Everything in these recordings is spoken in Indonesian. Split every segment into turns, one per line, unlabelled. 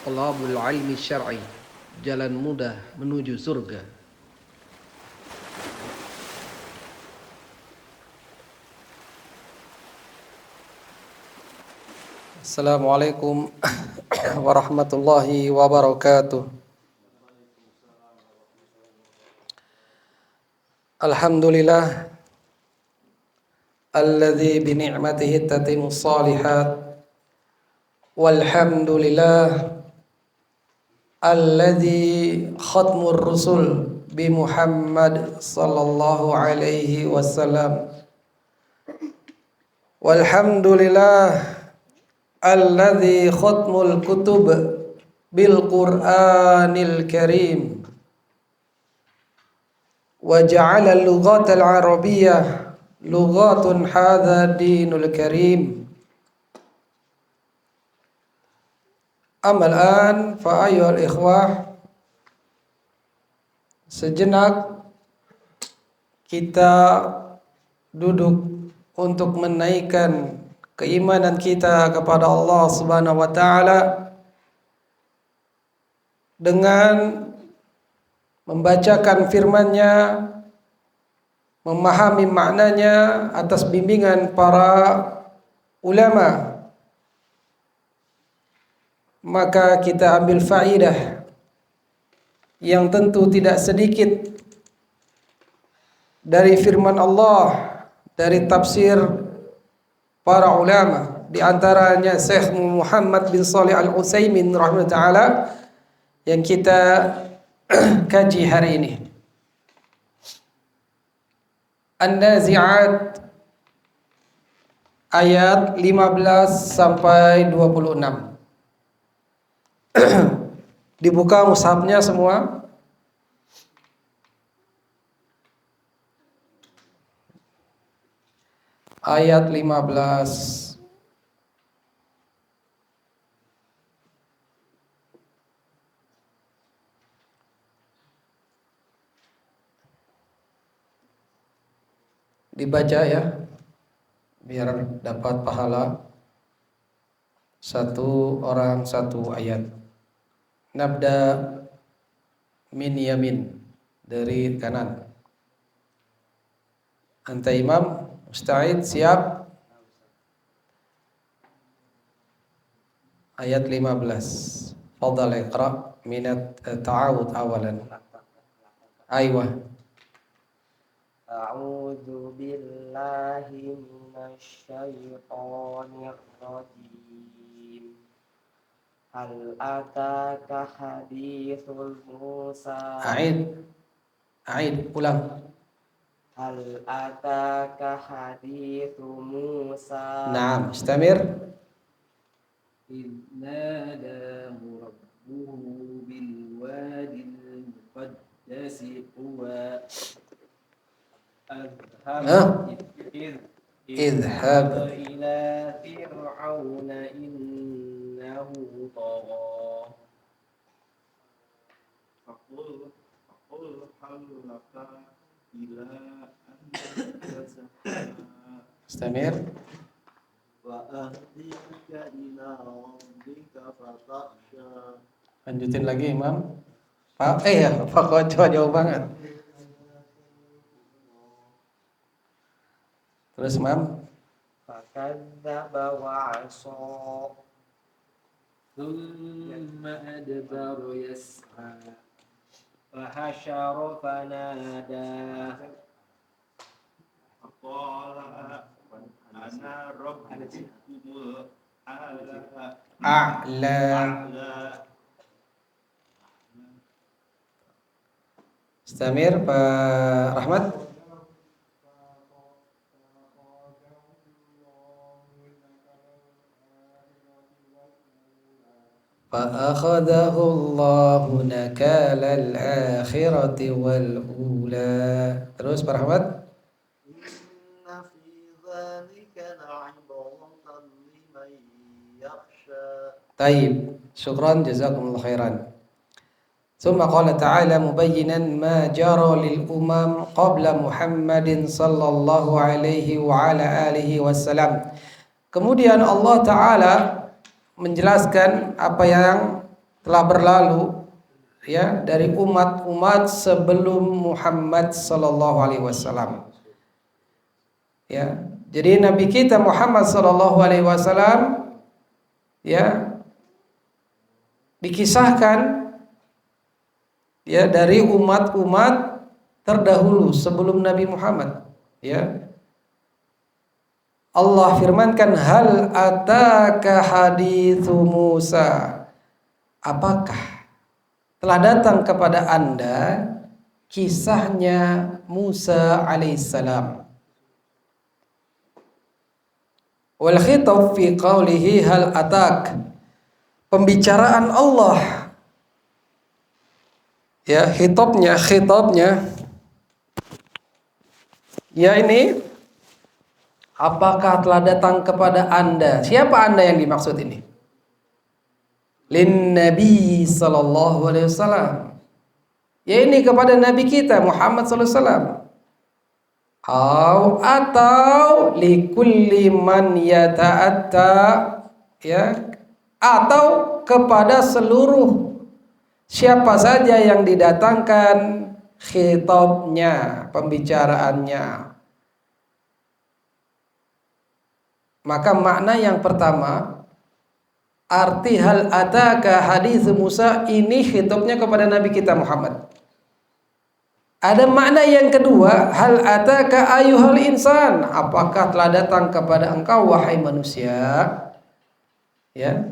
Talabul ilmi syar'i, jalan mudah menuju surga. Assalamualaikum warahmatullahi wabarakatuh. Alhamdulillah alladzi bi ni'matihi tatimmus shalihat. Walhamdulillah alladzi khatmur rusul bi Muhammad sallallahu alaihi wasallam. Walhamdulillah alladzi khatmul kutub bil Qur'anil Karim wa ja'ala al-lughatal arabiyyah lughatun hadha dinul karim. Amal an fa ayyuhal ikhwah, sejenak kita duduk untuk menaikkan keimanan kita kepada Allah Subhanahu wa taala dengan membacakan firman-Nya, memahami maknanya atas bimbingan para ulama. Maka kita ambil faidah yang tentu tidak sedikit dari firman Allah, dari tafsir para ulama, di antaranya Syekh Muhammad bin Shalih Al-Utsaimin rahimahullah taala yang kita kaji hari ini. An-Nazi'at ayat 15 sampai 26. Dibuka mushafnya semua. Ayat 15. Dibaca ya, biar dapat pahala. Satu orang satu ayat. Nabda min yamin, dari kanan. Anta imam, musta'id, siap? Ayat 15. Fadhal iqra minat ta'awud awalan. Aywa.
A'udzu billahi minasy syaithanir rajim. Hal ataka hadithul Musa.
A'id, ulang.
Hal ataka hadithu Musa.
Naam, istamir.
إذ ناداه ربه بالوادي المقدس طوى
اذهب
إلى فرعون إنه طغى
فقل هل لك إلى أن تزكى
istamir.
وأهديك إلى ربك فتخشى.
Lanjutin lagi imam. Pak Koco jauh banget. Terus imam.
fakadzdzaba wa'asa
ثم أدبر يسعى
وحشر فنادى
فقال أنا ربكم
A'la. Istamir Pak Rahmat. فأخذه الله نكال الآخرة والأولى. Terus Pak Rahmat.
إن في ذلك لعبرة لمن يخشى.
طيب شكرا جزاكم الله خيرا. ثم قال تعالى مبينا ما جرى للأمم قبل محمد صلى الله عليه وعلى آله وسلم. Kemudian Allah Ta'ala menjelaskan apa yang telah berlalu ya dari umat-umat sebelum Muhammad sallallahu alaihi wasallam. Ya. Jadi Nabi kita Muhammad sallallahu alaihi wasallam ya dikisahkan ya dari umat-umat terdahulu sebelum Nabi Muhammad, ya. Allah firmankan, hal ataka hadithu Musa, apakah telah datang kepada Anda kisahnya Musa alaihissalam. Wal khitab fi qawlihi hal atak, pembicaraan Allah ya, khitabnya ya ini, apakah telah datang kepada Anda? Siapa Anda yang dimaksud ini? Lin Nabi sallallahu alaihi wasallam. Ya ini kepada Nabi kita Muhammad sallallahu alaihi wasallam. Atau likulli man yata'atta, ya, atau kepada seluruh siapa saja yang didatangkan khitabnya, pembicaraannya. Maka makna yang pertama, arti hal ataka hadits Musa ini khitabnya kepada Nabi kita Muhammad. Ada makna yang kedua, hal ataka ayyuhal insan, apakah telah datang kepada engkau wahai manusia? Ya.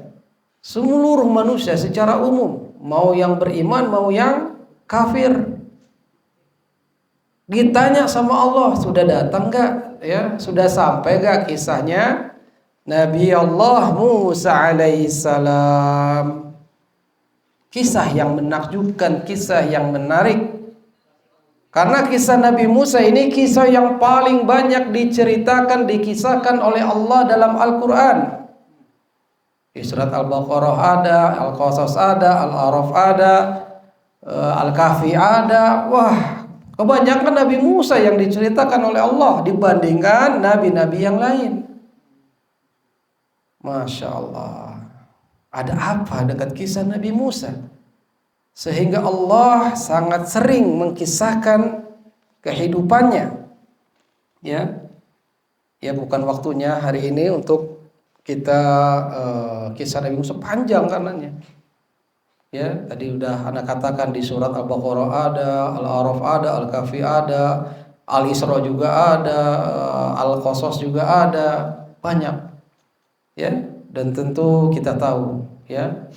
Seluruh manusia secara umum, mau yang beriman mau yang kafir. Ditanya sama Allah, sudah datang enggak? Ya, sudah sampai enggak kisahnya Nabi Allah Musa alaihissalam? Kisah yang menakjubkan, kisah yang menarik. Karena kisah Nabi Musa ini kisah yang paling banyak diceritakan, dikisahkan oleh Allah dalam Al-Quran. Di surat Al-Baqarah ada, Al-Qasas ada, Al-A'raf ada, Al-Kahfi ada. Wah, kebanyakan Nabi Musa yang diceritakan oleh Allah dibandingkan nabi-nabi yang lain. Masya Allah. Ada apa dengan kisah Nabi Musa? Sehingga Allah sangat sering mengkisahkan kehidupannya. Ya, ya bukan waktunya hari ini untuk kita kisah Nabi Musa panjang karenanya. Ya, tadi udah anak katakan di surat Al-Baqarah ada, Al-A'raf ada, Al-Kahfi ada, Al-Isra juga ada, Al-Qasas juga ada, banyak. Ya, dan tentu kita tahu ya,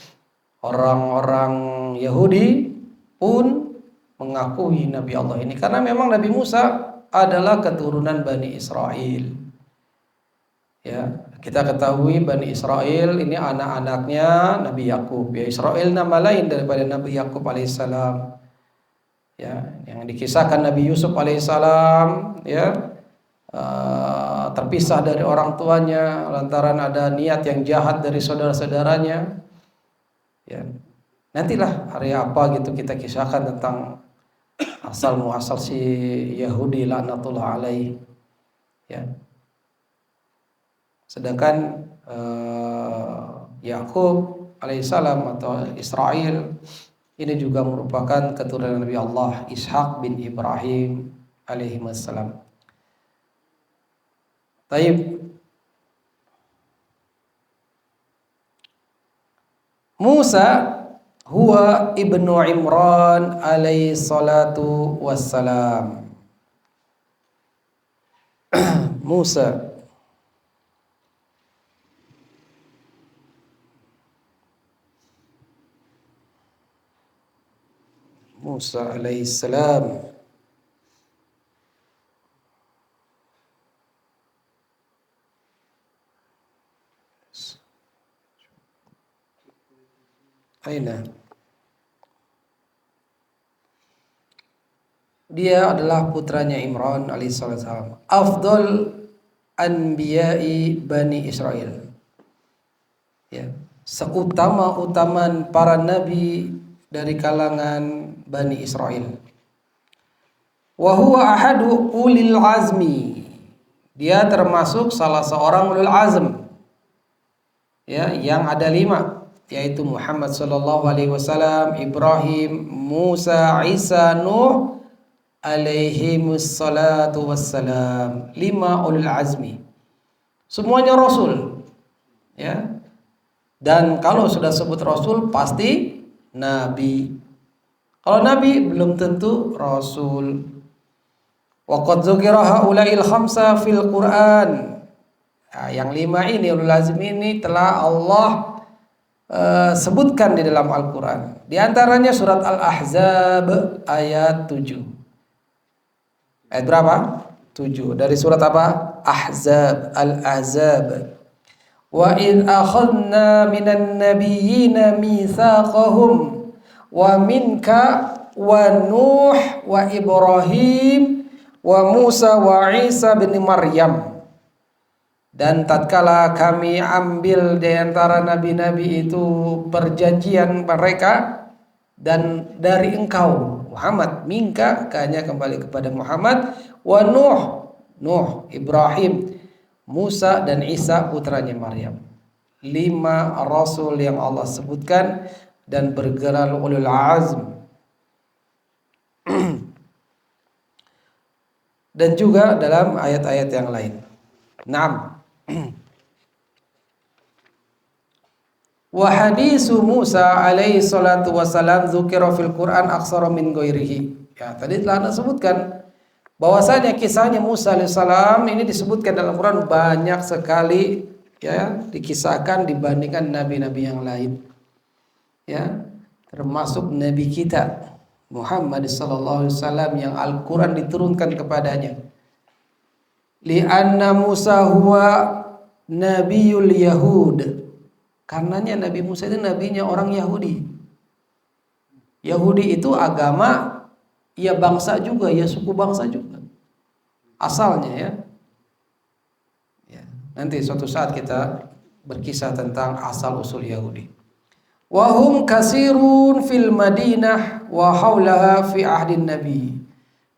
orang-orang Yahudi pun mengakui Nabi Allah ini karena memang Nabi Musa adalah keturunan Bani Israel. Ya, kita ketahui Bani Israel ini anak-anaknya Nabi Yakub. Ya, Israel nama lain daripada Nabi Yakub alaihissalam. Ya, yang dikisahkan Nabi Yusuf alaihissalam, ya, terpisah dari orang tuanya lantaran ada niat yang jahat dari saudara-saudaranya. Ya, nantilah hari apa gitu kita kisahkan tentang asal muasal si Yahudi laknatullah alaih. Ya. Sedangkan Yakub alaihissalam atau Israel ini juga merupakan keturunan Nabi Allah Ishak bin Ibrahim alaihissalam. Taib. Musa huwa ibnu Imran alaihi salatu wassalam. Musa alaihi salam aina. Dia adalah putranya Imran alaihissalam, afdal anbiya'i Bani Israel. Ya, seutama-utaman para nabi dari kalangan Bani Israel. Wa huwa ahadu ulil azmi. Dia termasuk salah seorang ulil azm. Ya, yang ada 5. yaitu Muhammad sallallahu alaihi wasallam, Ibrahim, Musa, Isa, Nuh alaihimus salatu wassalam. 5 ulul azmi. Semuanya rasul. Ya. Dan kalau sudah sebut rasul pasti nabi. Kalau nabi belum tentu rasul. Wa qad dzukira haula'il khamsa fil Qur'an. Nah, yang 5 ini ulul azmi ini telah Allah sebutkan di dalam Al-Quran. Di antaranya surat Al-Ahzab ayat 7. Ayat berapa? 7. Dari surat apa? Ahzab, Al-Ahzab. Wa in akhadna minan nabiyyina mitsaqahum wa minka wa Nuh wa Ibrahim wa Musa wa Isa bin Maryam. Dan tatkala kami ambil di antara nabi-nabi itu perjanjian mereka, dan dari engkau Muhammad, minka hanya kembali kepada Muhammad, wa Nuh, Ibrahim, Musa dan Isa putranya Maryam. 5 rasul yang Allah sebutkan dan bergerak ulul azm. Dan juga dalam ayat-ayat yang lain. 6. Wa hadisu Musa alaihi salatu wassalam dzukira fil Qur'an aksara min ghairihi. Ya, tadi telah Anda sebutkan bahwasanya kisahnya Musa alaihissalam ini disebutkan dalam Quran banyak sekali, ya, dikisahkan dibandingkan nabi-nabi yang lain. Ya, termasuk nabi kita Muhammad sallallahu alaihi wasallam yang Al-Qur'an diturunkan kepadanya. Li'anna Musa huwa nabiyul Yahud. Karenanya Nabi Musa itu nabinya orang Yahudi. Yahudi itu agama, ya bangsa juga, ya suku bangsa juga. Asalnya ya. Nanti suatu saat kita berkisah tentang asal usul Yahudi. Wa hum kasirun fil Madinah wa haulaha fi ahdin Nabi.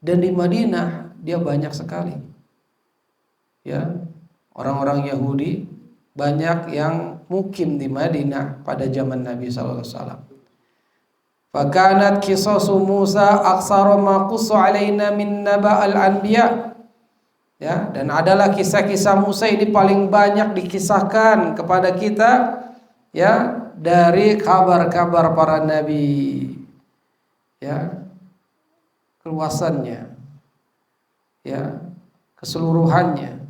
Dan di Madinah dia banyak sekali. Ya, orang-orang Yahudi banyak yang mukim di Madinah pada zaman Nabi sallallahu alaihi wasallam. Fakanat qisasu Musa aksara ma qussa alaina min naba al-anbiya. Ya, dan adalah kisah-kisah Musa ini paling banyak dikisahkan kepada kita, ya, dari kabar-kabar para nabi. Ya, keluasannya, ya, keseluruhannya.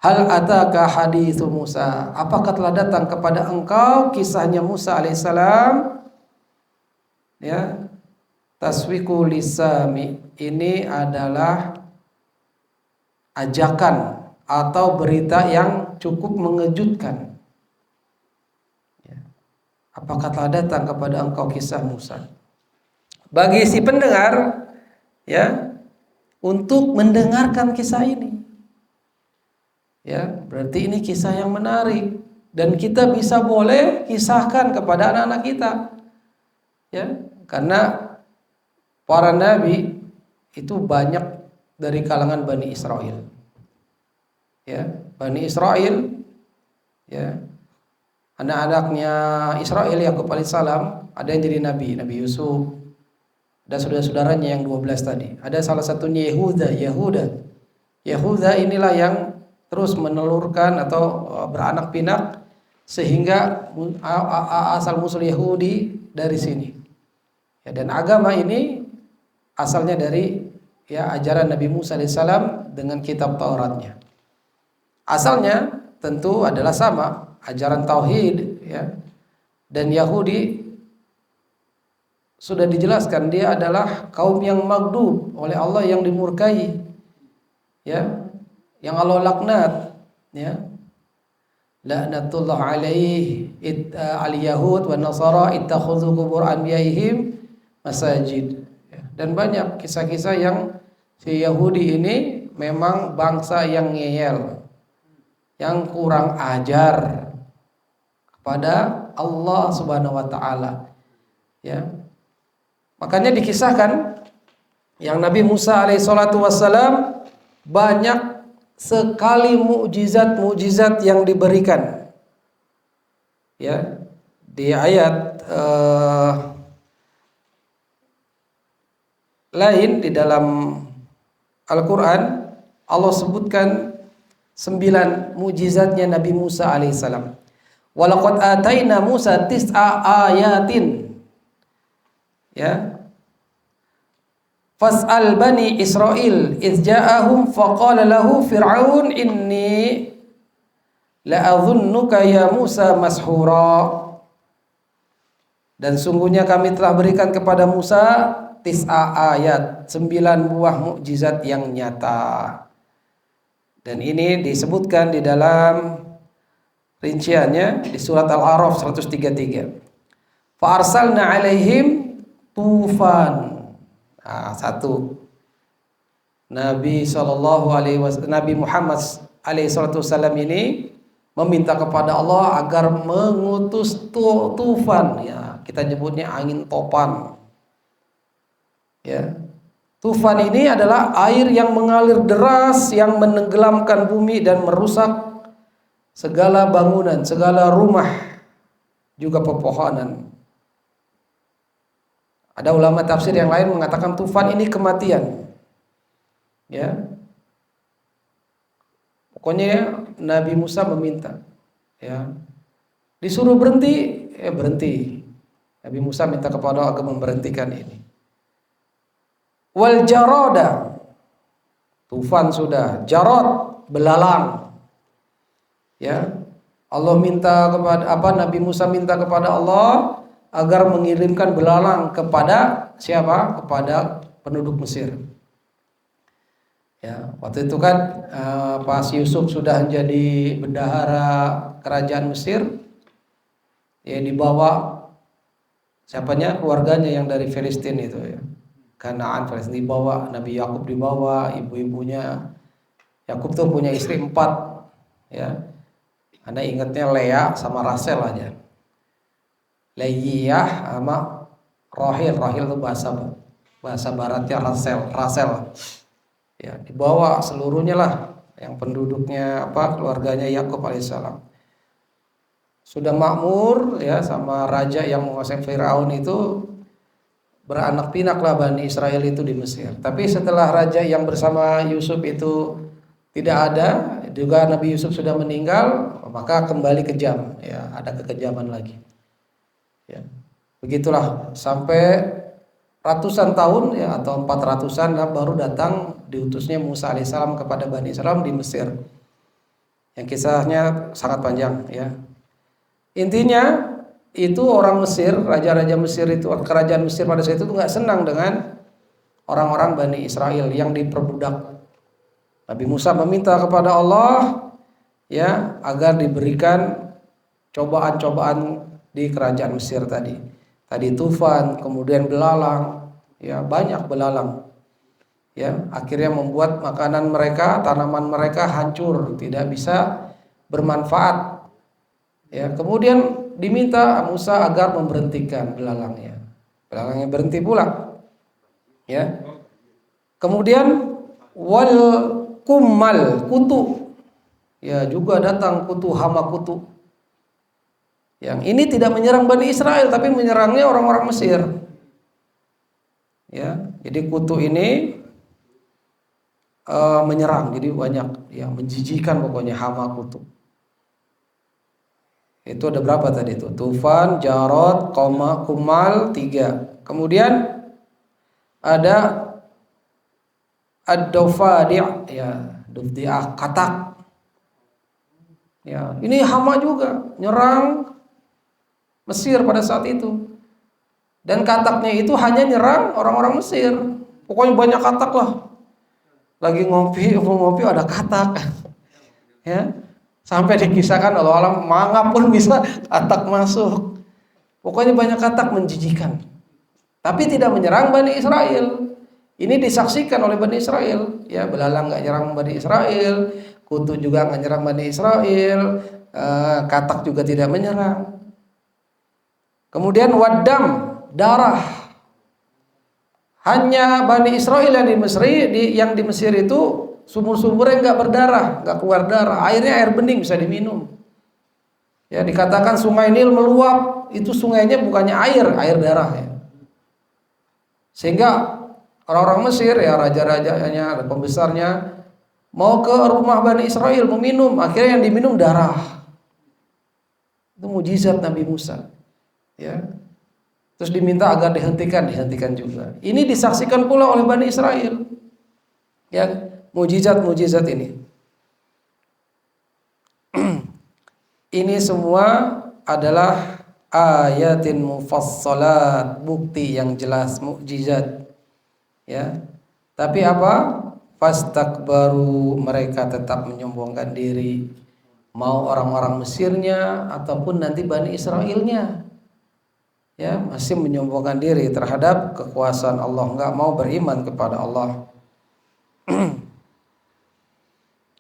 Hal ataka hadithu Musa? Apakah telah datang kepada engkau kisahnya Musa alaihissalam? Ya, taswiku lisami ini adalah ajakan atau berita yang cukup mengejutkan. Ya. Apakah telah datang kepada engkau kisah Musa? Bagi si pendengar, ya, untuk mendengarkan kisah ini. Ya, berarti ini kisah yang menarik dan kita bisa boleh kisahkan kepada anak-anak kita. Ya, karena para nabi itu banyak dari kalangan Bani Israel. Ya, Bani Israel, ya, anak-anaknya Israel Yakub alaihissalam, ada yang jadi nabi, Nabi Yusuf, ada saudara-saudaranya yang 12 tadi. Ada salah satunya Yehuda inilah yang terus menelurkan atau beranak pinak sehingga asal musul Yahudi dari sini. Ya, dan agama ini asalnya dari, ya, ajaran Nabi Musa alaihissalam dengan kitab Tauratnya. Asalnya tentu adalah sama, ajaran tauhid, ya. Dan Yahudi sudah dijelaskan dia adalah kaum yang maghdub oleh Allah, yang dimurkai, ya, yang Allah laknat, ya. Laknatullah alaihi al-yahud wa nasara ittakhadhu qubur anbiya'ihim masajid. Ya. Dan banyak kisah-kisah yang si Yahudi ini memang bangsa yang ngeyel, yang kurang ajar kepada Allah Subhanahu wa taala. Ya. Makanya dikisahkan yang Nabi Musa alaihi salatu wassalam banyak sekali mukjizat-mukjizat yang diberikan. Ya, di ayat lain di dalam Al-Quran Allah sebutkan 9 mujizatnya Nabi Musa alaihissalam. Walaqad ataina Musa tis'a ayatin. Ya. Fas'al bani Israil iz ja'ahum faqala lahu fir'aun inni la'adhunnuka ya Musa mashura. Dan sungguhnya kami telah berikan kepada Musa tis'a ayat, 9 buah mukjizat yang nyata. Dan ini disebutkan di dalam rinciannya di surat Al-A'raf 133. Fa arsalna alaihim tufan. Nah, satu. Nabi Nabi Muhammad alaihi salatu wasallam ini meminta kepada Allah agar mengutus tufan, ya, kita nyebutnya angin topan. Ya. Tufan ini adalah air yang mengalir deras yang menenggelamkan bumi dan merusak segala bangunan, segala rumah, juga pepohonan. Ada ulama tafsir yang lain mengatakan tufan ini kematian. Ya. Pokoknya Nabi Musa meminta, ya. Disuruh berhenti, berhenti. Nabi Musa minta kepada Allah agar memberhentikan ini. Wal jaroda, tufan sudah, jarod, belalang. Ya, Allah minta kepada Nabi Musa minta kepada Allah agar mengirimkan belalang kepada siapa? Kepada penduduk Mesir. Ya, waktu itu kan pas Yusuf sudah menjadi bendahara kerajaan Mesir, ya dibawa siapanya? Keluarganya yang dari Filistin itu, ya. Kanaan Filistin dibawa, Nabi Yakub dibawa, ibu-ibunya. Yakub tuh punya istri 4, ya. Anda ingatnya Lea sama Rachel aja. Leiyah sama Rahil. Rahil itu bahasa baratnya Rachel. Ya, dibawa seluruhnya lah yang penduduknya keluarganya Yakub alaihissalam. Sudah makmur, ya, sama raja yang menguasai Firaun itu. Beranak pinak lah Bani Israel itu di Mesir. Tapi setelah raja yang bersama Yusuf itu tidak ada, juga Nabi Yusuf sudah meninggal, maka kembali kejam, ya, ada kekejaman lagi. Ya. Begitulah sampai ratusan tahun, ya, atau 400-an baru datang diutusnya Musa alaihissalam kepada Bani Israel di Mesir. Yang kisahnya sangat panjang, ya. Intinya itu orang Mesir, raja-raja Mesir itu, kerajaan Mesir pada saat itu nggak senang dengan orang-orang Bani Israel yang diperbudak. Nabi Musa meminta kepada Allah, ya, agar diberikan cobaan-cobaan di kerajaan Mesir tadi. Tadi tufan, kemudian belalang, ya, banyak belalang. Ya, akhirnya membuat makanan mereka, tanaman mereka hancur, tidak bisa bermanfaat. Ya, kemudian diminta Musa agar memberhentikan belalangnya. Belalangnya berhenti pula. Ya. Kemudian wal kummal, kutu. Ya, juga datang kutu, hama kutu. Yang ini tidak menyerang Bani Israel tapi menyerangnya orang-orang Mesir. Ya, jadi kutu ini menyerang, jadi banyak, ya, menjijikan pokoknya hama kutu. Itu ada berapa tadi itu? Tufan, jarod, kumal, 3. Kemudian ada ad-dofadi', ya, dufdi'ah, katak. Ya, ini hama juga nyerang Mesir pada saat itu. Dan kataknya itu hanya nyerang orang-orang Mesir. Pokoknya banyak katak lah. Lagi ngopi ada katak. Ya. Sampai dikisahkan Allah manga pun bisa katak masuk. Pokoknya banyak katak menjijikan. Tapi tidak menyerang Bani Israel. Ini disaksikan oleh Bani Israel. Ya, belalang nggak nyerang Bani Israel, kutu juga nggak nyerang Bani Israel, katak juga tidak menyerang. Kemudian wadam, darah. Hanya Bani Israel yang di Mesir itu sumur-sumurnya nggak berdarah, nggak keluar darah, airnya air bening bisa diminum. Ya, dikatakan sungai Nil meluap, itu sungainya bukannya air darah ya. Sehingga orang-orang Mesir ya, raja-rajanya, pembesarnya mau ke rumah Bani Israel meminum, akhirnya yang diminum darah. Itu mujizat Nabi Musa. Ya. Terus diminta agar dihentikan juga. Ini disaksikan pula oleh Bani Israel. Ya, mujizat-mujizat ini. Ini semua adalah ayatin mufassalat, bukti yang jelas, mukjizat. Ya. Tapi apa? Fastakbaru, mereka tetap menyombongkan diri. Mau orang-orang Mesirnya ataupun nanti Bani Israilnya. Ya, masih menyombongkan diri terhadap kekuasaan Allah, enggak mau beriman kepada Allah.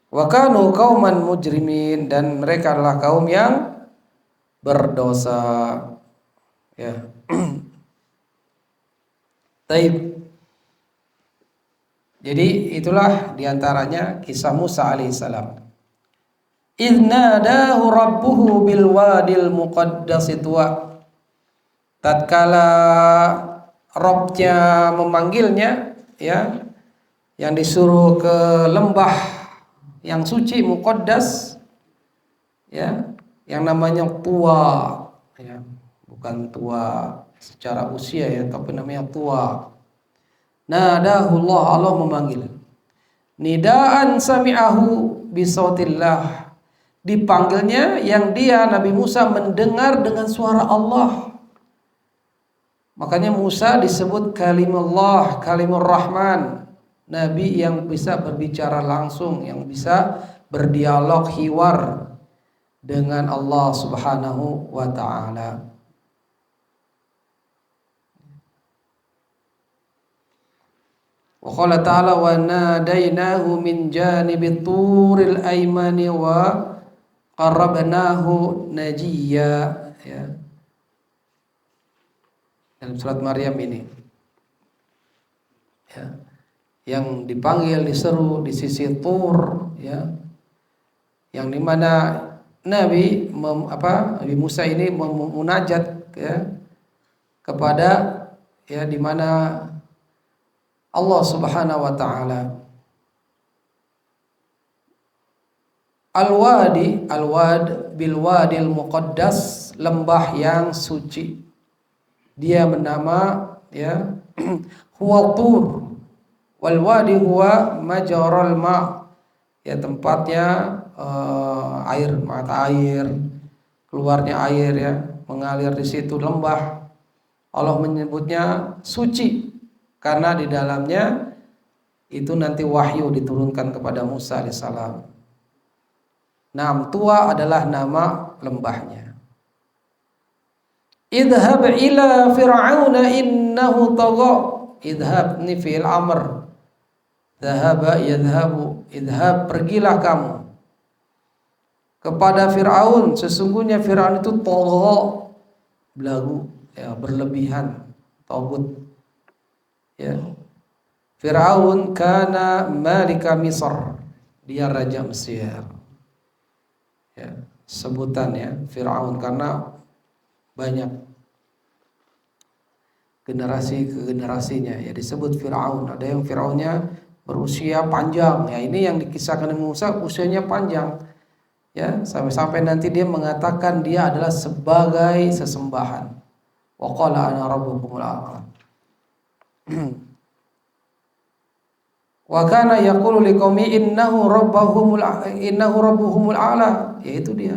Wa kanu qauman mujrimin, dan mereka adalah kaum yang berdosa. Ya. Taib. Jadi itulah diantaranya kisah Musa alaihissalam. Idnadahu rabbuhu bil wadil muqaddas tuwa. Tatkala Rabbnya memanggilnya, ya, yang disuruh ke lembah yang suci muqaddas, ya, yang namanya Tuwa, ya, bukan tua secara usia ya, tapi namanya Tuwa. Nadahullah, Allah memanggil. Nidaan sami'ahu bisautillah, dipanggilnya yang dia Nabi Musa mendengar dengan suara Allah. Makanya Musa disebut kalimullah, kalimur rahman, nabi yang bisa berbicara langsung, yang bisa berdialog, hiwar dengan Allah Subhanahu wa ta'ala. Wa qala ta'ala wa nadainahu min janibit turil aymani wa qarrabnahu najiyya, ya. Dalam surat Maryam ini, ya, yang dipanggil, diseru di sisi Tur, ya, yang dimana Nabi Musa ini memunajat, ya, kepada, ya, dimana Allah Subhanahu wa ta'ala. Al-wad bil wadil muqaddas, lembah yang suci. Dia bernama, ya, huwa Tur, wal wadi huwa majral ma, ya, tempatnya air, mata air, keluarnya air, ya, mengalir di situ lembah. Allah menyebutnya suci karena di dalamnya itu nanti wahyu diturunkan kepada Musa alaihissalam. Nam Tuwa adalah nama lembahnya. Idhab ila fir'auna innahu tagha. Idhab ni fi'il amr. Dhahaba yadhhabu. Idhab, pergilah kamu kepada Fir'aun, sesungguhnya Fir'aun itu tagha, belagu, ya, berlebihan, tagut. Ya. Fir'aun kana malika Misr, dia raja Mesir. Ya, sebutannya Fir'aun karena banyak generasi ke generasinya, ya, disebut Fir'aun. Ada yang Fir'aunnya berusia panjang, ya, ini yang dikisahkan Musa usianya panjang, ya, sampai-sampai nanti dia mengatakan dia adalah sebagai sesembahan. Wa qala ana rabbukumul a'la. Wa kana yaqulu liqaumi innahu rabbuhumul a'la, yaitu dia.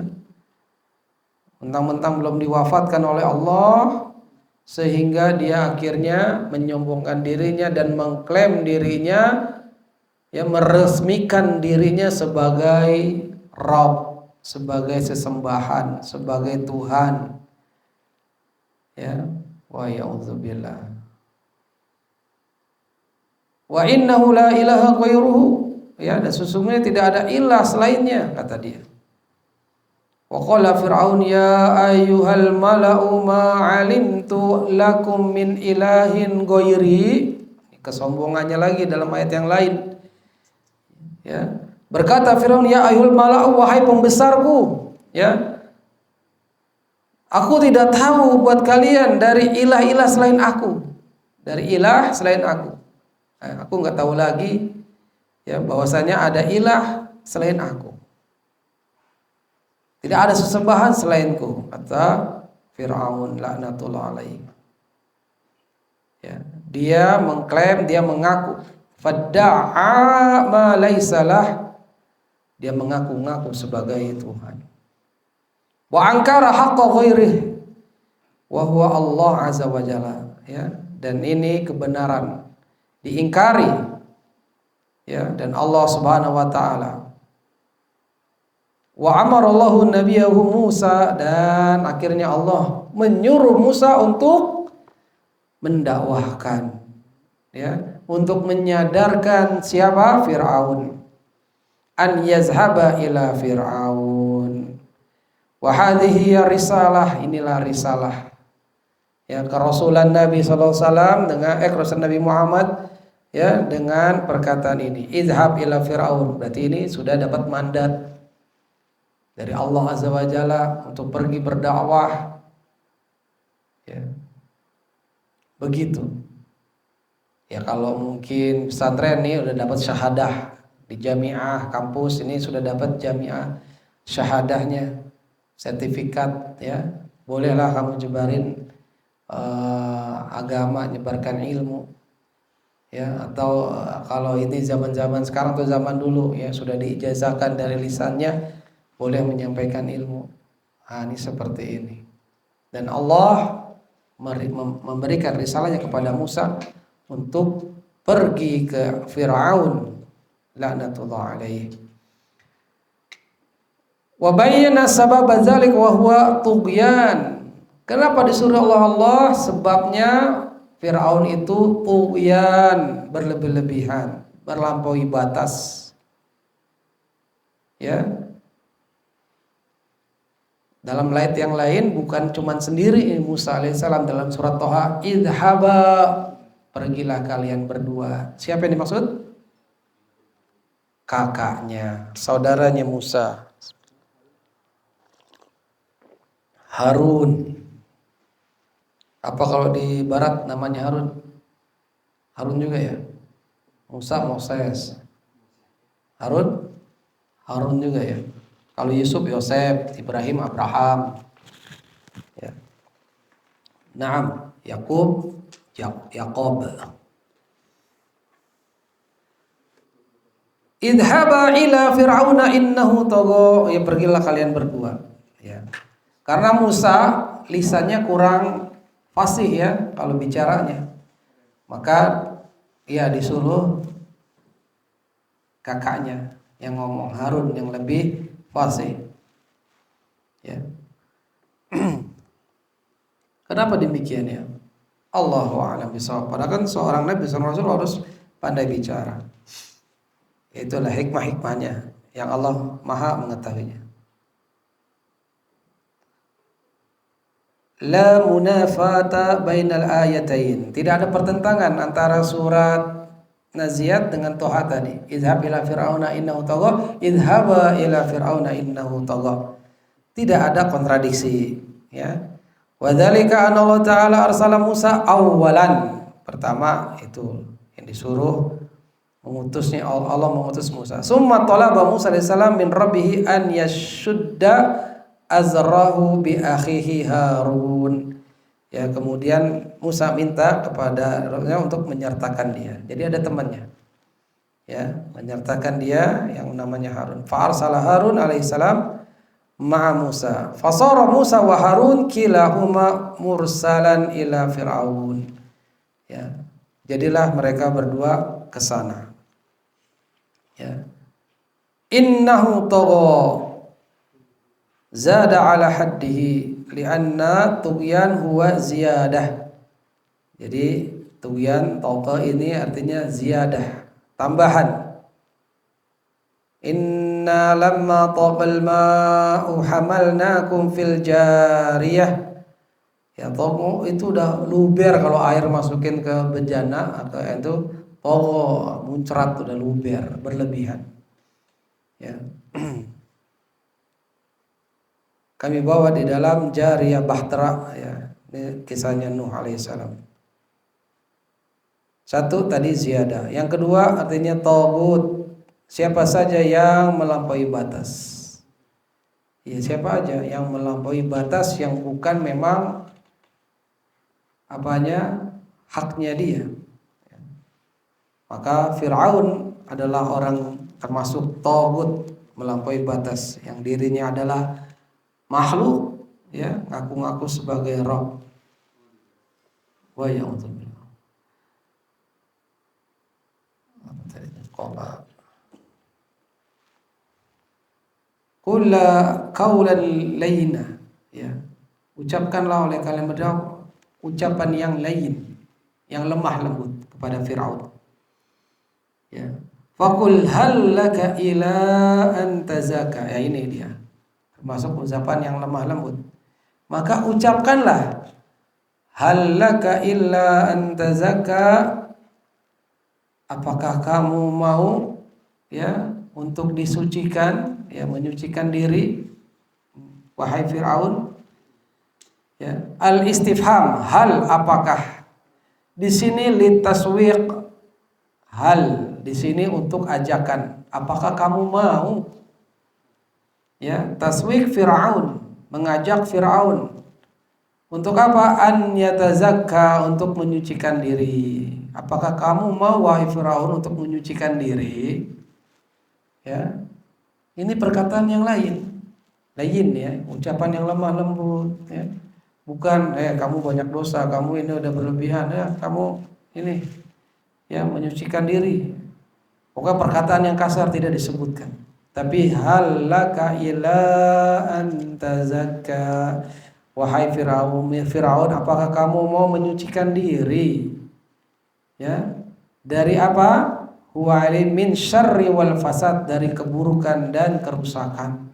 Mentang-mentang belum diwafatkan oleh Allah, sehingga dia akhirnya menyombongkan dirinya dan mengklaim dirinya, ya, meresmikan dirinya sebagai Rabb, sebagai sesembahan, sebagai Tuhan. Ya, wa ya'udzubillah. Wa innahu la ilaha ghairuhu, ya, dan sesungguhnya tidak ada ilah selainnya, kata dia. Wa qala fir'aun ya ayyuhal mala'u ma 'alimtu lakum min ilahin ghairi. Kesombongannya lagi dalam ayat yang lain, ya. Berkata Firaun, ya ayyuhal mala'u, wahai pembesarku, ya, Aku tidak tahu buat kalian dari ilah-ilah selain aku. Dari ilah selain aku. Aku nggak tahu lagi ya bahwasanya ada ilah selain aku. Tidak ada sesembahan selainku, kata Fir'aun laknatullah alaihi. Ya, dia mengklaim, dia mengaku fadda'a ma laysalah, dia mengaku-ngaku sebagai Tuhan. Wa ankara haqqa ghairih wa huwa Allah azza wa jalla, ya, dan ini kebenaran diingkari, ya, dan Allah Subhanahu wa taala. Wa amarallahu nabiyahu Musa, dan akhirnya Allah menyuruh Musa untuk mendakwahkan, ya, untuk menyadarkan siapa? Fir'aun. An yazhaba ila Fir'aun. Wa hadhihi risalah, inilah risalah, ya, kerasulan Nabi sallallahu alaihi wasallam dengan kerasulan Nabi Muhammad, ya, dengan perkataan ini, izhab ila Fir'aun. Berarti ini sudah dapat mandat dari Allah azza wa jalla untuk pergi berdakwah, ya. Begitu. Ya, kalau mungkin pesantren nih udah dapat syahadah di jamiah kampus ini, sudah dapat jamiah syahadahnya, sertifikat, ya, bolehlah kamu jebarin agama, nyebarkan ilmu, ya. Atau kalau ini zaman-zaman sekarang atau zaman dulu, ya, sudah diijazahkan dari lisannya, boleh menyampaikan ilmu. Ini seperti ini. Dan Allah memberikan risalahnya kepada Musa untuk pergi ke Fir'aun laknatullah alaihi. Wa bayyana sabab dzalik wa huwa tughyan. Kenapa disuruh Allah? Sebabnya Fir'aun itu tughyan, berlebih-lebihan, berlampaui batas. Ya. Dalam ayat yang lain bukan cuma sendiri Musa alaihissalam, dalam surat Toha, idhaba, pergilah kalian berdua. Siapa yang dimaksud? Kakaknya, saudaranya Musa, Harun. Apa kalau di barat namanya Harun? Harun juga ya? Musa, Moses. Harun juga ya? Kalau Yusuf, Yosef, Ibrahim, Abraham, ya. Naam, Yakub, Yakob. Idhaba ila Fir'auna innahu tagha, ya, pergilah kalian berdua, ya. Karena Musa lisannya kurang fasih, ya, kalau bicaranya, maka ya disuruh kakaknya yang ngomong, Harun, yang lebih fasih, ya. Kenapa demikian, ya? Allahu a'lam bishawab. Padahal kan seorang nabi, seorang rasul harus pandai bicara. Itulah hikmah-hikmahnya yang Allah Maha mengetahuinya. La munafata bainal ayatain. Tidak ada pertentangan antara surat Naziat dengan Toha tadi. Idhab ila fir'auna innahu tagha, idhaba ila fir'auna innahu tagha. Tidak ada kontradiksi, ya. Wa dzalika anna Allah Ta'ala arsala Musa awwalan. Pertama itu yang disuruh mengutusnya, Allah mengutus Musa. Summa talaba Musa alaihissalam min rabbih an yashudda azrahu bi akhihi Harun. Ya, kemudian Musa minta kepada Rabbnya untuk menyertakan dia. Jadi ada temannya, ya, menyertakan dia yang namanya Harun. Fa arsala Harun alaihissalam ma'a Musa. Fasara Musa wa Harun kilahuma mursalan ila Fir'aun. Ya. Jadilah mereka berdua ke sana. Ya. Innahu tagha zada ala haddihi lianna tughyan huwa ziyadah. Jadi tughyan, tagha ini artinya ziyadah, tambahan. Inna lamma taqal ma'u hamalnakum fil jariyah. Ya, tagha itu udah luber, kalau air masukin ke bejana atau itu tagha, muncrat, udah luber, berlebihan. Ya. kami bawa di dalam Jariyah Bahtera, ya. Ini kisahnya Nuh alaihissalam. Satu tadi ziyadah. Yang kedua artinya taghut. Siapa saja yang melampaui batas. Ya, siapa aja yang melampaui batas yang bukan memang haknya dia. Maka Fir'aun adalah orang termasuk taghut, melampaui batas, yang dirinya adalah makhluk, ya, ngaku-ngaku sebagai Rabb. Wa ya'udzubillah. Apa tadi? Qula qaulan layyina, ya. Ucapkanlah oleh kalian berdua ucapan yang lain, yang lemah lembut kepada Fir'aun. Ya. Faqul hal laka ila an tazakka. Ya, ini dia. Termasuk ucapan yang lemah lembut. Maka ucapkanlah hal laka illa an tazakka. Apakah kamu mau, ya, untuk disucikan, ya, menyucikan diri, wahai Fir'aun? Ya, al-istifham, hal, apakah. Di sini litaswiq, hal di sini untuk ajakan. Apakah kamu mau? Ya, taswiq Fir'aun, mengajak Fir'aun. Untuk apa? An yatazakka, untuk menyucikan diri. Apakah kamu mau, wahai Fir'aun, untuk menyucikan diri? Ya. Ini perkataan yang lain, ya, ucapan yang lemah lembut, ya. Bukan kamu banyak dosa, kamu ini udah berlebihan, ya, kamu ini, ya, menyucikan diri. Pokoknya perkataan yang kasar tidak disebutkan. Tapi hal laka ila an tazakka, wahai Fir'aun, apakah kamu mau menyucikan diri? Ya, dari apa? Huwa min syarri wal fasad, dari keburukan dan kerusakan.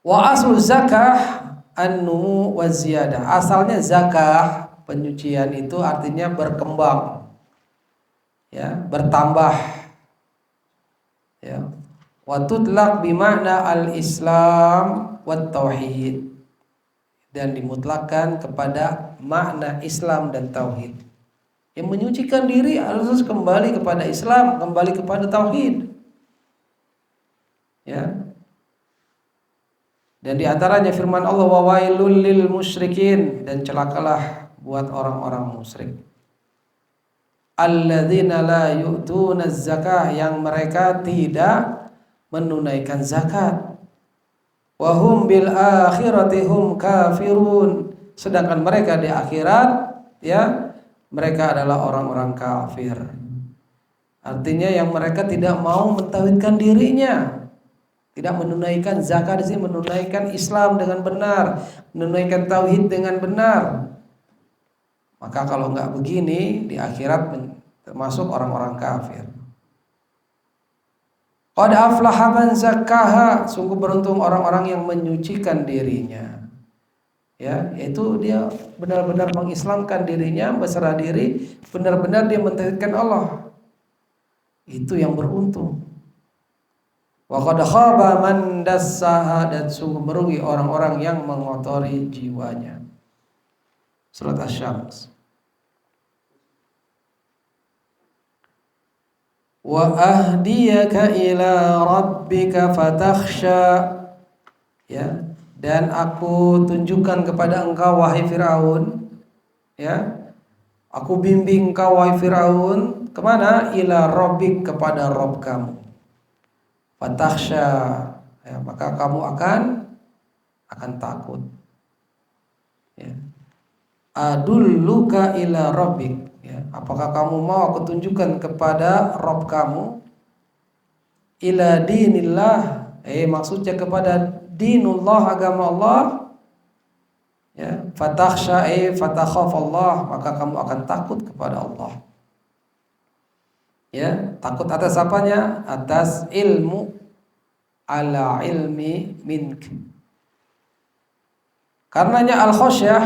Wa aslu zakah an-numu wa ziyadah. Asalnya zakah, penyucian itu artinya berkembang, ya, bertambah, ya. Wa tutlaq bi makna al-islam wat tauhid, dan dimutlakkan kepada makna Islam dan tauhid. Yang menyucikan diri harus kembali kepada Islam, kembali kepada tauhid. Ya. Dan diantaranya firman Allah, wa wailul lil musyrikin, dan celakalah buat orang-orang musyrik. Alladzina la yu'tuna zakah, yang mereka tidak menunaikan zakat. Wa hum bil akhirati hum kafirun, sedangkan mereka di akhirat, ya, mereka adalah orang-orang kafir. Artinya yang mereka tidak mau mentauhidkan dirinya, tidak menunaikan zakat, di sini menunaikan Islam dengan benar, menunaikan tauhid dengan benar. Maka kalau nggak begini, di akhirat termasuk orang-orang kafir. Qad aflaha man zakkaha, sungguh beruntung orang-orang yang menyucikan dirinya. Ya, yaitu dia benar-benar mengislamkan dirinya, berserah diri, benar-benar dia mentauhidkan Allah. Itu yang beruntung. Wa qad khaba man dassaha, dan sungguh merugi orang-orang yang mengotori jiwanya. Surat Asy-Syams. Wa ahdiyaka ila rabbika fatakhsha, ya, dan aku tunjukkan kepada engkau, wahai Fir'aun, ya, aku bimbing engkau, wahai Fir'aun, kemana? Ila rabbik, kepada Rabb kamu. Fatakhsha, ya, maka kamu akan takut. Ya. Adulluka ila rabbik, ya, apakah kamu mau aku tunjukkan kepada Rabb kamu? Ila dinillah, maksudnya kepada dinullah, agama Allah, ya. Fatakhsha, fatakhaf Allah, maka kamu akan takut kepada Allah. Ya, takut atas apanya? Atas ilmu, ala ilmi mink. Karenanya al-khasyah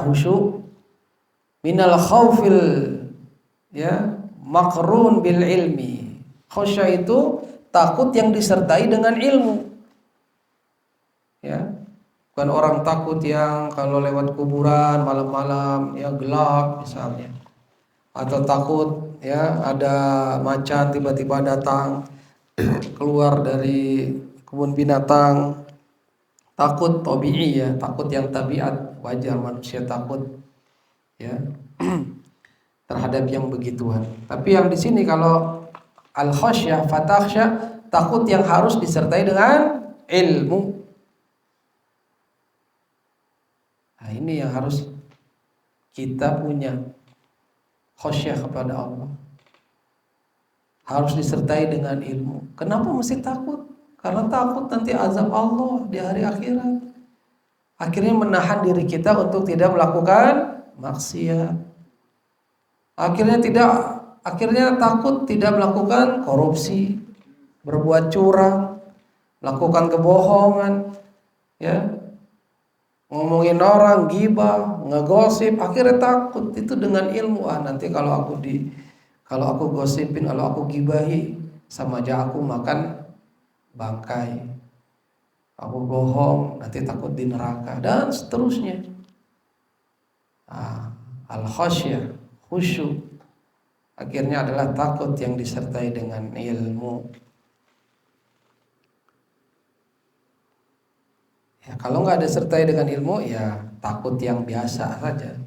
khusyu' minal khawfil, ya, maqrun bil ilmi. Khasyah itu takut yang disertai dengan ilmu. Bukan orang takut yang kalau lewat kuburan malam-malam ya gelap misalnya, atau takut ya ada macan tiba-tiba datang keluar dari kebun binatang. Takut tabi'i ya, takut yang tabiat, wajar manusia takut ya terhadap yang begituan. Tapi yang di sini kalau al-khasyah, fatakhsha, takut yang harus disertai dengan ilmu. Nah, ini yang harus kita punya, khasyah kepada Allah. Harus disertai dengan ilmu. Kenapa mesti takut? Karena takut nanti azab Allah di hari akhirat. Akhirnya menahan diri kita untuk tidak melakukan maksiat. Akhirnya takut tidak melakukan korupsi, berbuat curang, melakukan kebohongan, ya, ngomongin orang, ghibah, ngegosip. Akhirnya takut itu dengan ilmu. Nanti kalau aku gosipin, kalau aku gibahi, sama aja aku makan bangkai. Aku bohong, nanti takut di neraka dan seterusnya. Al-khasyah, khusyuk, akhirnya adalah takut yang disertai dengan ilmu. Ya, kalau nggak disertai dengan ilmu, ya takut yang biasa saja.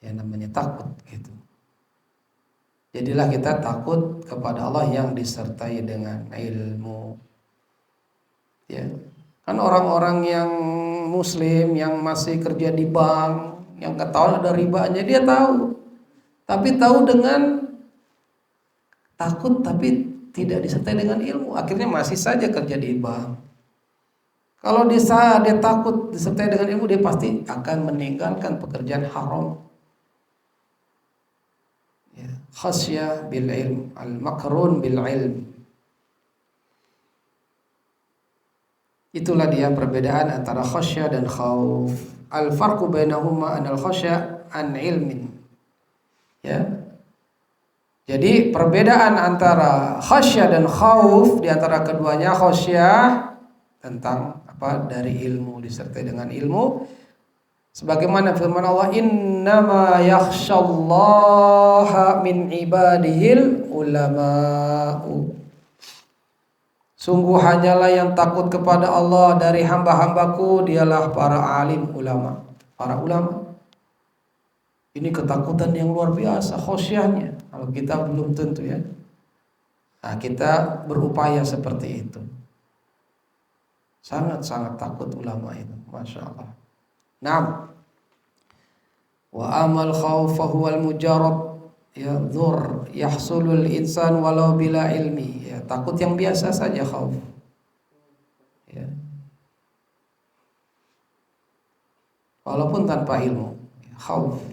Ya namanya takut gitu. Jadilah kita takut kepada Allah yang disertai dengan ilmu. Ya, kan orang-orang yang muslim yang masih kerja di bank, yang ketahuan ada ribanya, dia tahu. Tapi tahu dengan takut, tapi tidak disertai dengan ilmu, akhirnya masih saja kerja di bank. Kalau dia takut disertai dengan ilmu, dia pasti akan meninggalkan pekerjaan haram. Ya, khasyah bil ilm, al-makrun bil ilm. Itulah dia perbedaan antara khasyah dan khauf. Al-farqu bainahuma anal khasyah an ilmin. Ya. Jadi perbedaan antara khasyah dan khauf, di antara keduanya khasyah tentang dari ilmu, disertai dengan ilmu. Sebagaimana firman Allah, innama yakhsyallaha min ibadihil ulama'u. Sungguh hanyalah yang takut kepada Allah dari hamba-hambaku dialah para alim ulama, para ulama. Ini ketakutan yang luar biasa khosyahnya. Kalau kita belum tentu ya. Nah, kita berupaya seperti itu. Sangat-sangat takut ulama itu, masya Allah. Naam. Wa amal khawfa huwal mujarab ya dzur yahsulul insan walau bila ilmi. Ya, takut yang biasa saja khauf. Ya. Walaupun tanpa ilmu, khauf.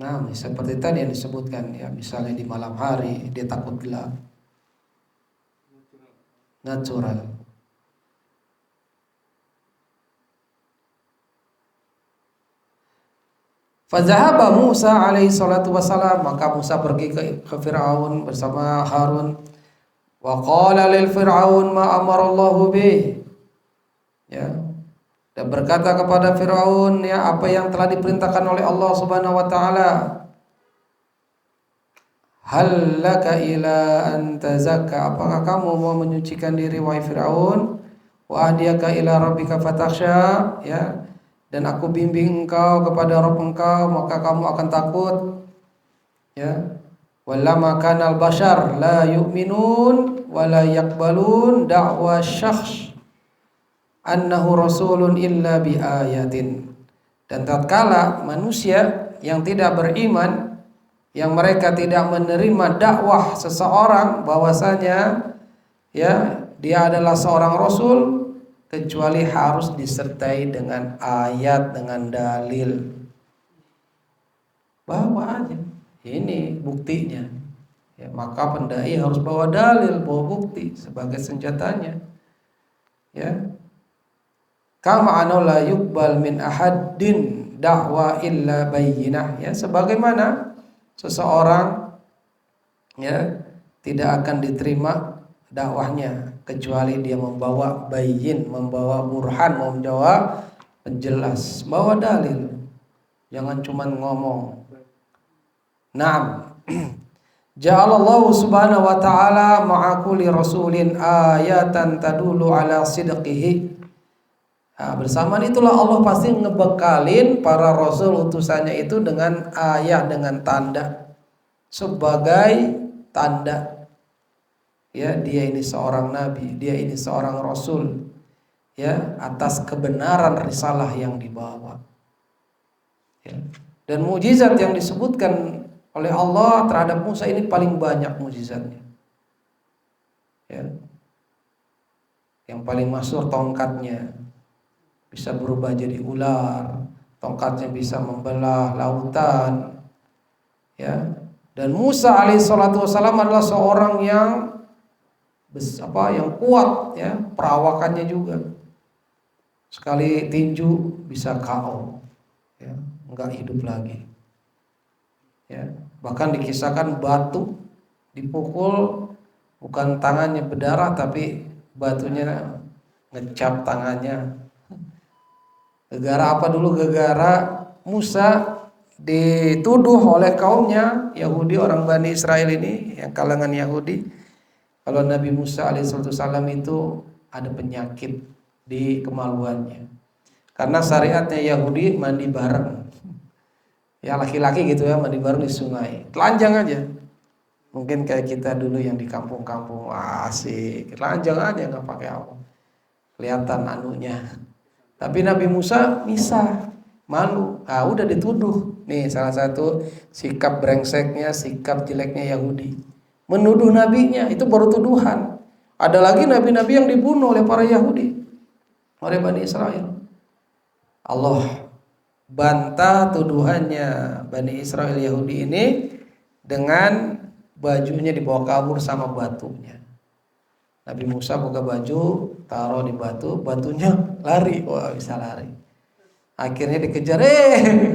Nah, seperti tadi yang disebutkan ya, misalnya di malam hari dia takut gelap. Natural. Fazahaba Musa alaihi salatu wassalam, maka Musa pergi ke Fir'aun bersama Harun. Wa qala lil Fir'aun ma amarallahu bih. Ya. Dan berkata kepada Fir'aun ya apa yang telah diperintahkan oleh Allah Subhanahu wa taala. Hal laka ila an tazakka, apakah kamu mau menyucikan diri wahai Fir'aun? Wa ahdiyaka ila rabbika fatakhsha, ya. Dan aku bimbing engkau kepada Rabb engkau, maka kamu akan takut. Ya. Walama kanal bashar la yu'minun wa la yaqbalun da'wa syakhs annahu rasulun illa bi ayatin. Dan tatkala manusia yang tidak beriman, yang mereka tidak menerima dakwah seseorang bahwasanya ya dia adalah seorang rasul, kecuali harus disertai dengan ayat, dengan dalil. Bawa aja, ini buktinya. Ya, maka pendai harus bawa dalil, bawa bukti sebagai senjatanya. Ya. Kama anau la yuqbal min ahadin da'wa illa bayyinah, ya, sebagaimana seseorang ya tidak akan diterima dakwahnya kecuali dia membawa bayyin, membawa burhan, membawa penjelas, bawa dalil. Jangan cuma ngomong. Naam. Ja'alallahu subhanahu wa ta'ala ma'a kulli rasulin ayatan tadulu ala sidqihi. Nah, bersamaan itulah Allah pasti ngebekalin para rasul utusannya itu dengan ayat, dengan tanda, sebagai tanda. Ya, dia ini seorang nabi, dia ini seorang rasul. Ya, atas kebenaran risalah yang dibawa. Ya. Dan mukjizat yang disebutkan oleh Allah terhadap Musa ini paling banyak mukjizatnya. Ya. Yang paling masyhur tongkatnya bisa berubah jadi ular, tongkatnya bisa membelah lautan. Ya. Dan Musa alaihissalatu wassalam adalah seorang yang yang kuat, ya, perawakannya juga. Sekali tinju bisa KO, ya, enggak hidup lagi. Ya, bahkan dikisahkan batu dipukul bukan tangannya berdarah tapi batunya ngecap tangannya. Gegara apa dulu? Gegara Musa dituduh oleh kaumnya Yahudi, orang Bani Israel ini yang kalangan Yahudi, kalau Nabi Musa alaihissalam itu ada penyakit di kemaluannya. Karena syariatnya Yahudi mandi bareng. Ya laki-laki gitu ya, mandi bareng di sungai. Telanjang aja. Mungkin kayak kita dulu yang di kampung-kampung, asik. Telanjang aja enggak pakai apa. Kelihatan anunya. Tapi Nabi Musa misah, malu. Udah dituduh. Nih salah satu sikap brengseknya, sikap jeleknya Yahudi. Menuduh nabinya, itu baru tuduhan. Ada lagi nabi-nabi yang dibunuh oleh para Yahudi, oleh Bani Israel. Allah bantah tuduhannya Bani Israel Yahudi ini dengan bajunya dibawa kabur sama batunya. Nabi Musa buka baju, taruh di batu, batunya lari. Wah, bisa lari. Akhirnya dikejar,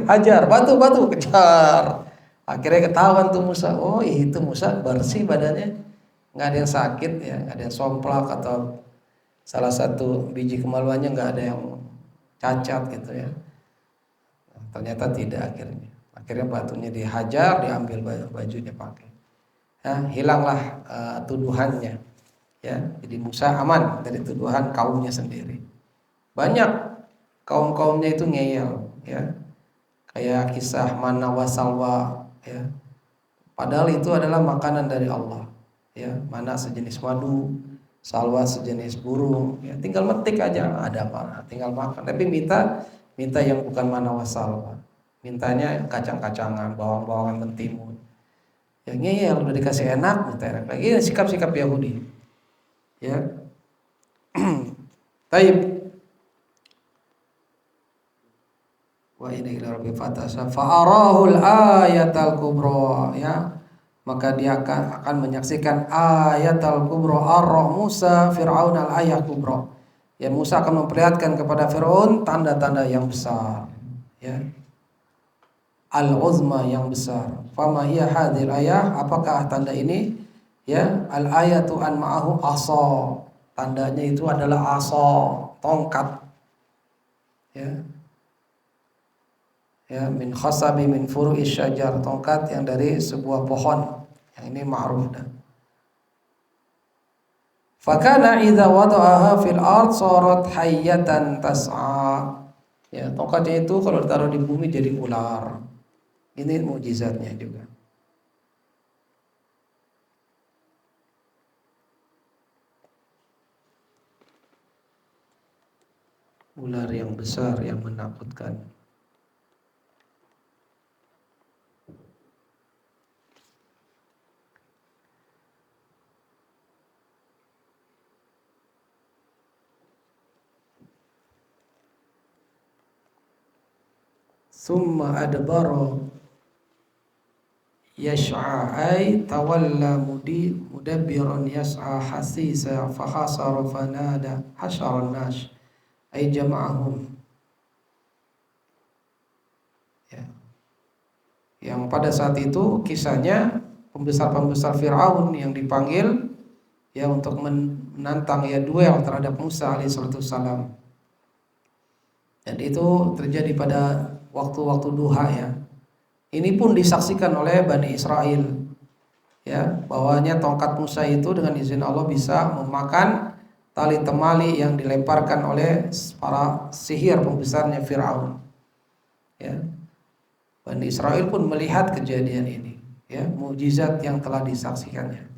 hajar, batu, kejar. Akhirnya ketahuan tuh Musa. Oh, itu Musa bersih badannya, nggak ada yang sakit, ya, nggak ada yang somplak atau salah satu biji kemaluannya nggak ada yang cacat gitu ya. Nah, ternyata tidak akhirnya batunya dihajar, diambil bajunya pakai. Nah, hilanglah tuduhannya, ya. Jadi Musa aman dari tuduhan kaumnya sendiri. Banyak kaum-kaumnya itu ngeyel, ya, kayak kisah mana wa salwa, ya. Padahal itu adalah makanan dari Allah, ya. Mana sejenis madu, salwa sejenis burung, ya, tinggal metik aja ada apa, tinggal makan. Tapi minta yang bukan mana wasalwa, mintanya kacang-kacangan, bawang-bawangan mentimun. Ya ngeyel, udah dikasih enak, minta enak lagi. Ya, sikap-sikap Yahudi. Ya. Taib. Wa inna ila rabbi fatasa fa'arahul ayatal kubra, ya. Maka dia akan menyaksikan ayatal kubra, arroh Musa Fir'aun al ayat kubra. Ya, Musa akan memperlihatkan kepada Fir'aun tanda-tanda yang besar, ya, al-uzma yang besar. Fama hiya hadhil ayah, apakah tanda ini? Ya, al-ayatu an ma'ahu asa. Tandanya itu adalah asa, tongkat. Ya. Ya, min khasabi min furu'is syajar, tongkat yang dari sebuah pohon. Yang ini ma'ruf dah. Fakana idza wada'aha fil ard sarat hayyatan tas'a. Ya, tongkatnya itu kalau ditaruh di bumi jadi ular. Ini mukjizatnya juga. Ular yang besar yang menakutkan. Summa adbara yas'a ay tawalla mudabbiran yas'a hasisa fa khasara fanada hasyara an-nas ay jama'ahum. Ya. Yang pada saat itu kisahnya pembesar-pembesar Fir'aun yang dipanggil ya untuk menantang ya duel terhadap Musa alaihissalam. Dan itu terjadi pada waktu-waktu duha ya. Ini pun disaksikan oleh Bani Israel ya, bahwanya tongkat Musa itu dengan izin Allah bisa memakan tali temali yang dilemparkan oleh para sihir pembesarnya Fir'aun. Ya. Bani Israel pun melihat kejadian ini, ya, mukjizat yang telah disaksikannya.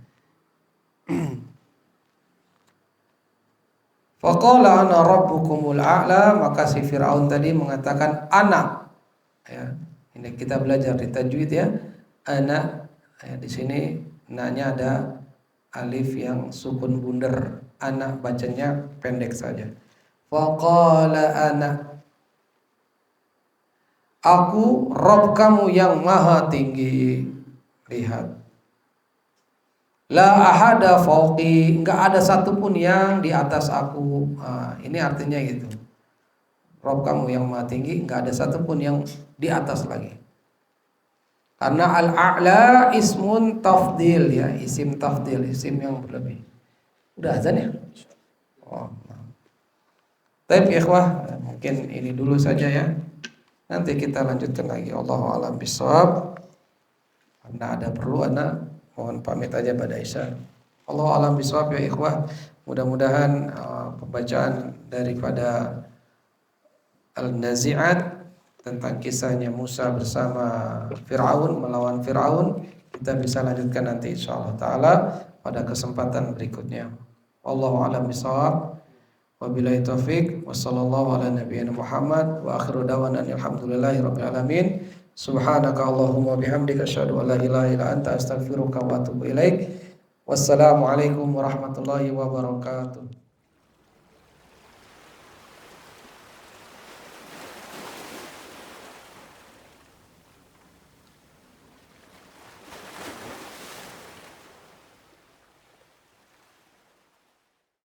Faqala ana rabbukumul a'la, maka si Fir'aun tadi mengatakan ana. Ya, ini kita belajar di tajwid ya. Ana, ya, di sini na-nya ada alif yang sukun bundar. Ana bacanya pendek saja. Faqala ana, aku Rabb kamu yang maha tinggi. Lihat, la ahada fauqi, enggak ada satupun yang di atas aku. Ini artinya gitu. Rabb kamu yang maha tinggi, enggak ada satupun yang di atas lagi. Karena al-a'la ismun tafdil ya, isim tafdil, isim yang berlebih. Udah azan ya? Oh. Baik ikhwah, mungkin ini dulu saja ya. Nanti kita lanjutkan lagi. Allahu a'lam bishawab. Karena ada perlu anak mohon pamit aja pada Isya. Allahu a'lam bishawab ya ikhwah. Mudah-mudahan pembacaan daripada Al-Nazi'at tentang kisahnya Musa bersama Fir'aun, melawan Fir'aun, kita bisa lanjutkan nanti insyaallah taala pada kesempatan berikutnya. Wallahu a'lam bishawab. Wabillahi taufik. Wassallallahu ala nabiyyina Muhammad wa akhiru da'wana alhamdulillahi rabbil alamin. Subhanaka Allahumma bihamdika asyhadu an la ilaha illa anta astaghfiruka wa atubu ilaik. Wassalamu alaikum warahmatullahi wabarakatuh.